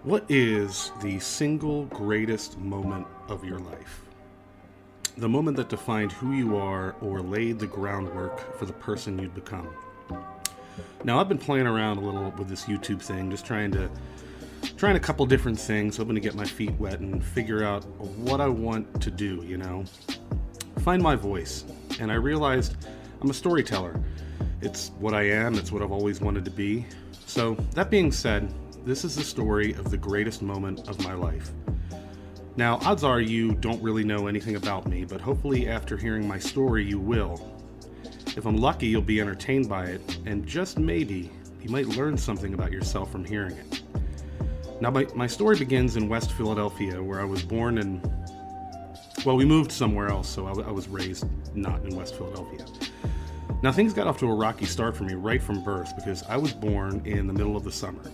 What is the single greatest moment of your life? The moment that defined who you are or laid the groundwork for the person you'd become. Now, I've been playing around a little with this YouTube thing, just trying a couple different things, hoping to get my feet wet and figure out what I want to do, Find my voice. And I realized I'm a storyteller. It's what I am, it's what I've always wanted to be. So, that being said, this is the story of the greatest moment of my life. Now, odds are you don't really know anything about me, but hopefully after hearing my story you will. If I'm lucky, you'll be entertained by it, and just maybe, you might learn something about yourself from hearing it. Now, my story begins in West Philadelphia, where I was born and, we moved somewhere else, so I was raised not in West Philadelphia. Now, things got off to a rocky start for me right from birth because I was born in the middle of the summer.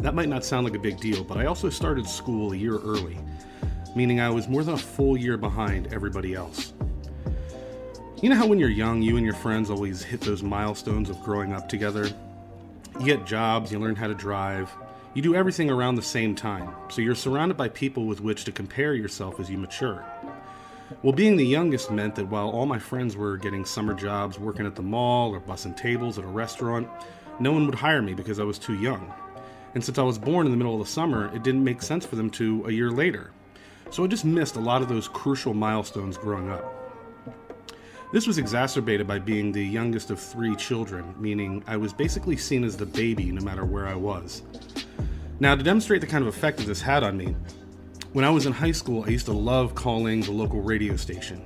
That might not sound like a big deal, but I also started school a year early, meaning I was more than a full year behind everybody else. You know how when you're young, you and your friends always hit those milestones of growing up together? You get jobs, you learn how to drive, you do everything around the same time, so you're surrounded by people with which to compare yourself as you mature. Well, being the youngest meant that while all my friends were getting summer jobs working at the mall or bussing tables at a restaurant, no one would hire me because I was too young. And since I was born in the middle of the summer, it didn't make sense for them to a year later. So I just missed a lot of those crucial milestones growing up. This was exacerbated by being the youngest of 3 children, meaning I was basically seen as the baby no matter where I was. Now, to demonstrate the kind of effect that this had on me, when I was in high school, I used to love calling the local radio station.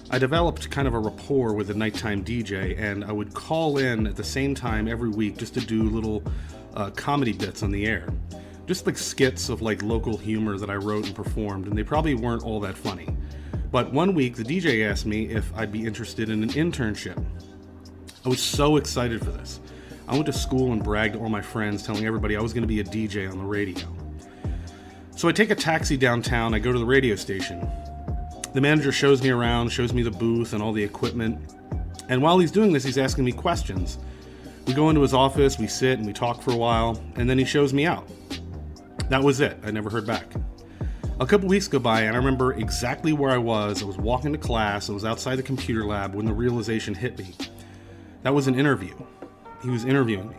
I developed kind of a rapport with the nighttime DJ, and I would call in at the same time every week just to do little comedy bits on the air. Just like skits of local humor that I wrote and performed, and they probably weren't all that funny. But one week, the DJ asked me if I'd be interested in an internship. I was so excited for this. I went to school and bragged to all my friends, telling everybody I was going to be a DJ on the radio. So I take a taxi downtown, I go to the radio station. The manager shows me around, shows me the booth and all the equipment. And while he's doing this, he's asking me questions. We go into his office, we sit and we talk for a while, and then he shows me out. That was it. I never heard back. A couple weeks go by, and I remember exactly where I was. I was walking to class, I was outside the computer lab when the realization hit me. That was an interview. He was interviewing me.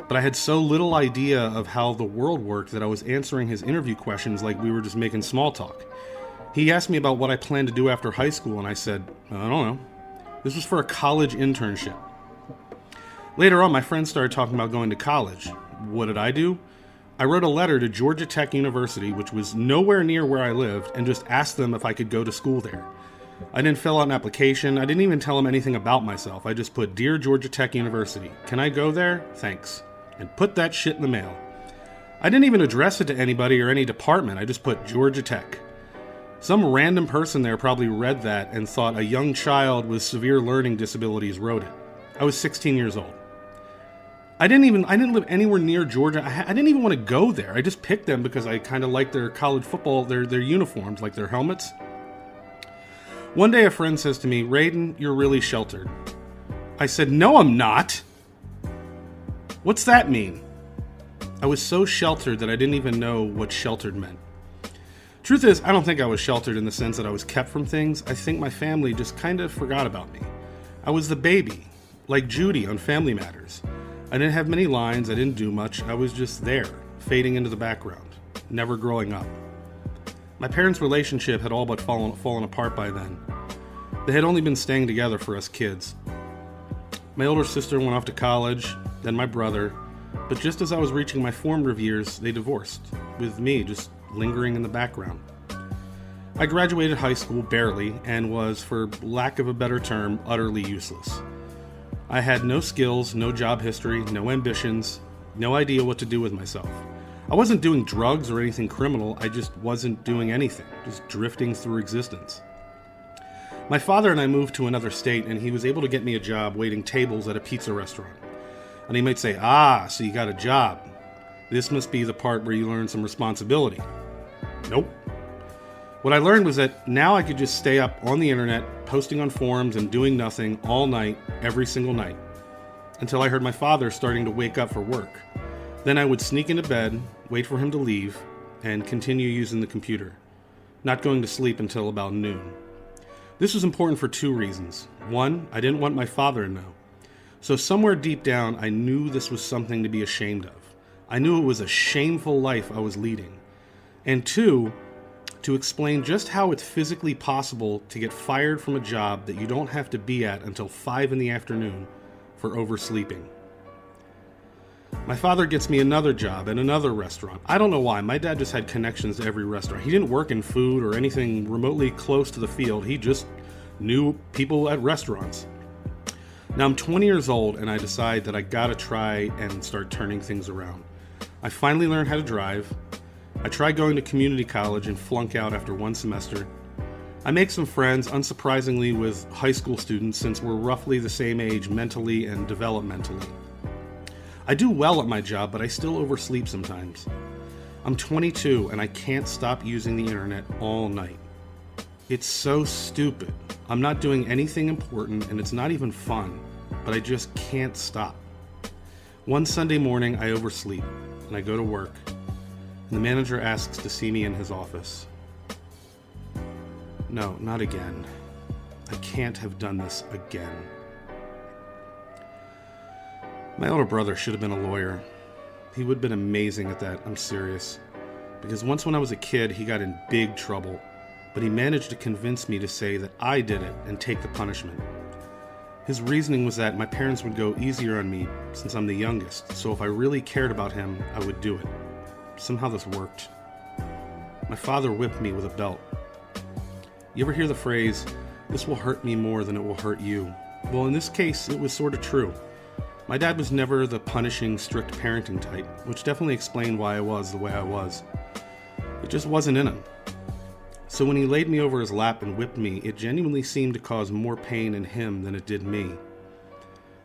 But I had so little idea of how the world worked that I was answering his interview questions like we were just making small talk. He asked me about what I planned to do after high school, and I said, I don't know. This was for a college internship. Later on, my friends started talking about going to college. What did I do? I wrote a letter to Georgia Tech University, which was nowhere near where I lived, and just asked them if I could go to school there. I didn't fill out an application. I didn't even tell them anything about myself. I just put, Dear Georgia Tech University, can I go there? Thanks. And put that shit in the mail. I didn't even address it to anybody or any department. I just put Georgia Tech. Some random person there probably read that and thought a young child with severe learning disabilities wrote it. I was 16 years old. I didn't live anywhere near Georgia. I didn't even want to go there. I just picked them because I kind of liked their college football, their uniforms, like their helmets. One day a friend says to me, Raiden, you're really sheltered. I said, no, I'm not. What's that mean? I was so sheltered that I didn't even know what sheltered meant. Truth is, I don't think I was sheltered in the sense that I was kept from things. I think my family just kind of forgot about me. I was the baby, like Judy on Family Matters. I didn't have many lines, I didn't do much, I was just there, fading into the background, never growing up. My parents' relationship had all but fallen apart by then. They had only been staying together for us kids. My older sister went off to college, then my brother, but just as I was reaching my formative years, they divorced, with me just lingering in the background. I graduated high school barely and was, for lack of a better term, utterly useless. I had no skills, no job history, no ambitions, no idea what to do with myself. I wasn't doing drugs or anything criminal, I just wasn't doing anything, just drifting through existence. My father and I moved to another state, and he was able to get me a job waiting tables at a pizza restaurant. And he might say, so you got a job. This must be the part where you learn some responsibility. Nope. What I learned was that now I could just stay up on the internet, posting on forums and doing nothing all night, every single night, until I heard my father starting to wake up for work. Then I would sneak into bed, wait for him to leave, and continue using the computer, not going to sleep until about noon. This was important for two reasons. One, I didn't want my father to know. So somewhere deep down, I knew this was something to be ashamed of. I knew it was a shameful life I was leading. And two, to explain just how it's physically possible to get fired from a job that you don't have to be at until 5 in the afternoon for oversleeping. My father gets me another job at another restaurant. I don't know why. My dad just had connections to every restaurant. He didn't work in food or anything remotely close to the field. He just knew people at restaurants. Now I'm 20 years old and I decide that I gotta try and start turning things around. I finally learned how to drive. I tried going to community college and flunk out after one semester. I make some friends, unsurprisingly, with high school students since we're roughly the same age mentally and developmentally. I do well at my job, but I still oversleep sometimes. I'm 22 and I can't stop using the internet all night. It's so stupid. I'm not doing anything important and it's not even fun, but I just can't stop. One Sunday morning, I oversleep and I go to work, and the manager asks to see me in his office. No, not again. I can't have done this again. My older brother should have been a lawyer. He would have been amazing at that, I'm serious. Because once when I was a kid, he got in big trouble, but he managed to convince me to say that I did it and take the punishment. His reasoning was that my parents would go easier on me since I'm the youngest, so if I really cared about him, I would do it. Somehow this worked. My father whipped me with a belt. You ever hear the phrase, "This will hurt me more than it will hurt you"? Well, in this case, it was sort of true. My dad was never the punishing, strict parenting type, which definitely explained why I was the way I was. It just wasn't in him. So when he laid me over his lap and whipped me, it genuinely seemed to cause more pain in him than it did me.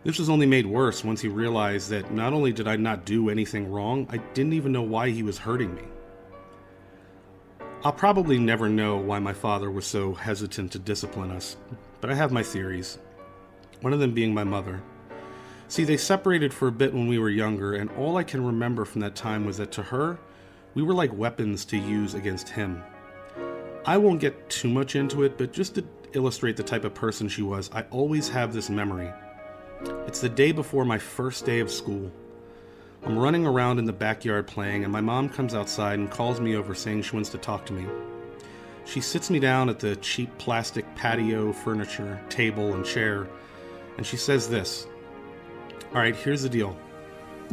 This was only made worse once he realized that not only did I not do anything wrong, I didn't even know why he was hurting me. I'll probably never know why my father was so hesitant to discipline us, but I have my theories. One of them being my mother. See, they separated for a bit when we were younger, and all I can remember from that time was that to her, we were like weapons to use against him. I won't get too much into it, but just to illustrate the type of person she was, I always have this memory. It's the day before my first day of school. I'm running around in the backyard playing, and my mom comes outside and calls me over saying she wants to talk to me. She sits me down at the cheap plastic patio furniture, table, and chair, and she says this. All right, here's the deal.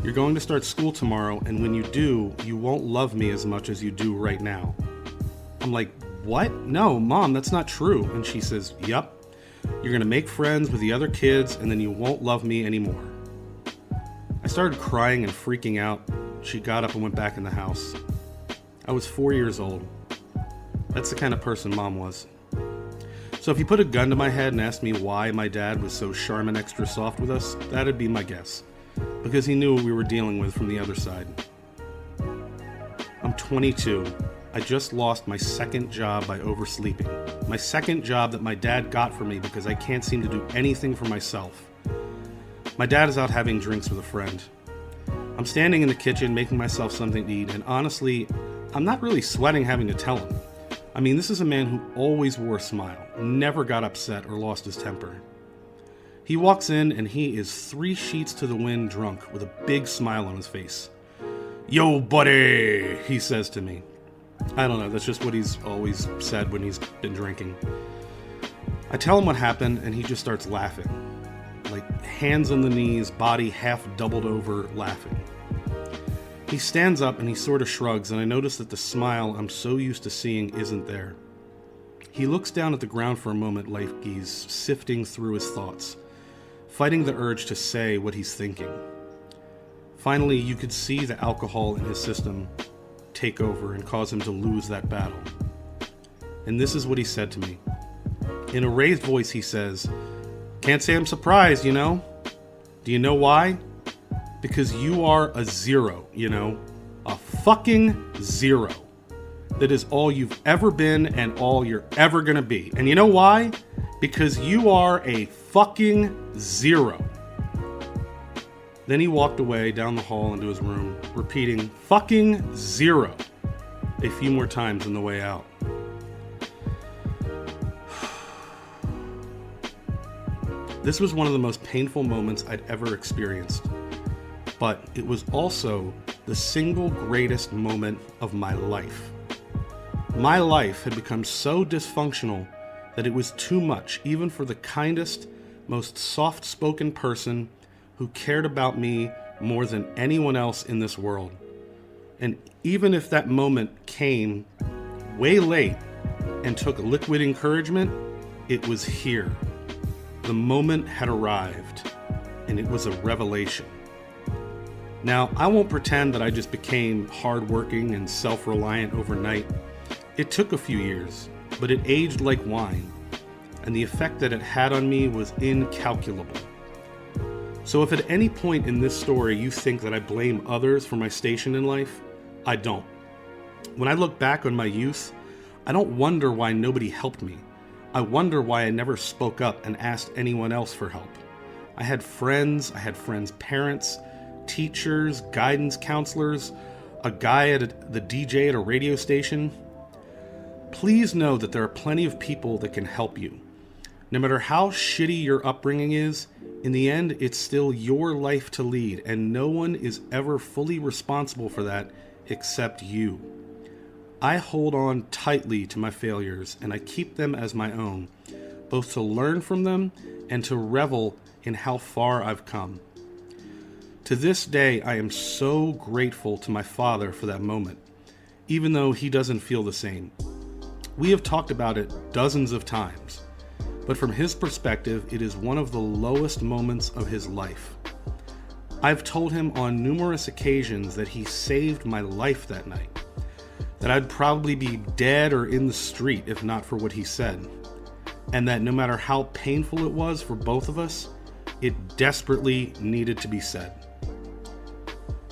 You're going to start school tomorrow, and when you do, you won't love me as much as you do right now. I'm like, what? No, Mom, that's not true. And she says, yep. You're going to make friends with the other kids, and then you won't love me anymore. I started crying and freaking out. She got up and went back in the house. I was 4 years old. That's the kind of person Mom was. So if you put a gun to my head and asked me why my dad was so Charmin extra soft with us, that'd be my guess. Because he knew what we were dealing with from the other side. I'm 22. I just lost my second job by oversleeping. My second job that my dad got for me because I can't seem to do anything for myself. My dad is out having drinks with a friend. I'm standing in the kitchen making myself something to eat, and honestly, I'm not really sweating having to tell him. I mean, this is a man who always wore a smile, never got upset or lost his temper. He walks in and he is 3 sheets to the wind drunk with a big smile on his face. Yo, buddy, he says to me. I don't know, that's just what he's always said when he's been drinking. I tell him what happened and he just starts laughing. Like hands on the knees, body half doubled over, laughing. He stands up and he sort of shrugs, and I notice that the smile I'm so used to seeing isn't there. He looks down at the ground for a moment like he's sifting through his thoughts, fighting the urge to say what he's thinking. Finally, you could see the alcohol in his system take over and cause him to lose that battle. And this is what he said to me. In a raised voice, he says, "Can't say I'm surprised, you know? Do you know why? Because you are a 0, you know? A fucking 0. That is all you've ever been and all you're ever gonna be. And you know why? Because you are a fucking 0. Then he walked away down the hall into his room, repeating fucking 0 a few more times on the way out. This was one of the most painful moments I'd ever experienced, but it was also the single greatest moment of my life. My life had become so dysfunctional that it was too much, even for the kindest, most soft-spoken person who cared about me more than anyone else in this world. And even if that moment came way late and took liquid encouragement, it was here. The moment had arrived, and it was a revelation. Now, I won't pretend that I just became hardworking and self-reliant overnight. It took a few years, but it aged like wine, and the effect that it had on me was incalculable. So if at any point in this story you think that I blame others for my station in life, I don't. When I look back on my youth, I don't wonder why nobody helped me. I wonder why I never spoke up and asked anyone else for help. I had friends' parents, teachers, guidance counselors, a guy at the DJ at a radio station. Please know that there are plenty of people that can help you. No matter how shitty your upbringing is, in the end, it's still your life to lead, and no one is ever fully responsible for that except you. I hold on tightly to my failures, and I keep them as my own, both to learn from them and to revel in how far I've come. To this day, I am so grateful to my father for that moment, even though he doesn't feel the same. We have talked about it dozens of times, but from his perspective, it is one of the lowest moments of his life. I've told him on numerous occasions that he saved my life that night, that I'd probably be dead or in the street if not for what he said, and that no matter how painful it was for both of us, it desperately needed to be said.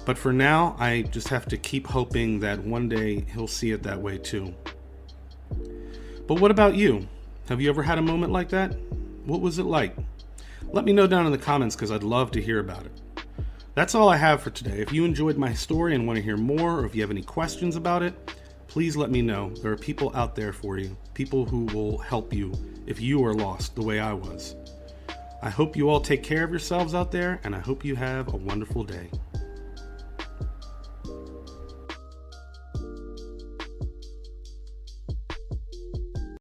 But for now, I just have to keep hoping that one day he'll see it that way too. But what about you? Have you ever had a moment like that? What was it like? Let me know down in the comments because I'd love to hear about it. That's all I have for today. If you enjoyed my story and want to hear more, or if you have any questions about it, please let me know. There are people out there for you, people who will help you if you are lost the way I was. I hope you all take care of yourselves out there, and I hope you have a wonderful day.